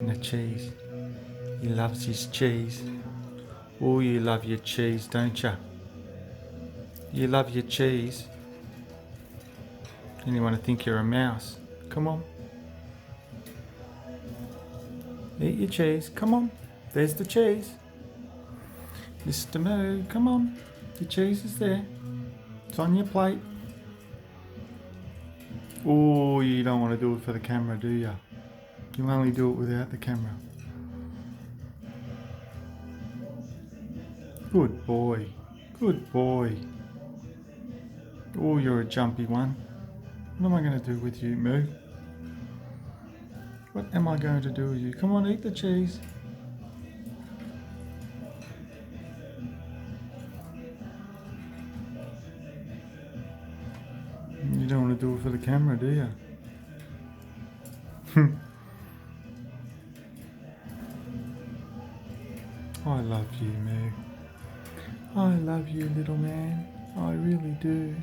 And the cheese. He loves his cheese. Oh, you love your cheese, don't you? You love your cheese. And you want to think you're a mouse. Come on. Eat your cheese. Come on. There's the cheese. Mr. Moo, come on. Your cheese is there. It's on your plate. Oh, you don't want to do it for the camera, do you? You only do it without the camera. Good boy. Good boy. Oh, you're a jumpy one. What am I going to do with you, Moo? What am I going to do with you? Come on, eat the cheese. You don't want to do it for the camera, do you? I love you, Moo. I love you, little man. I really do.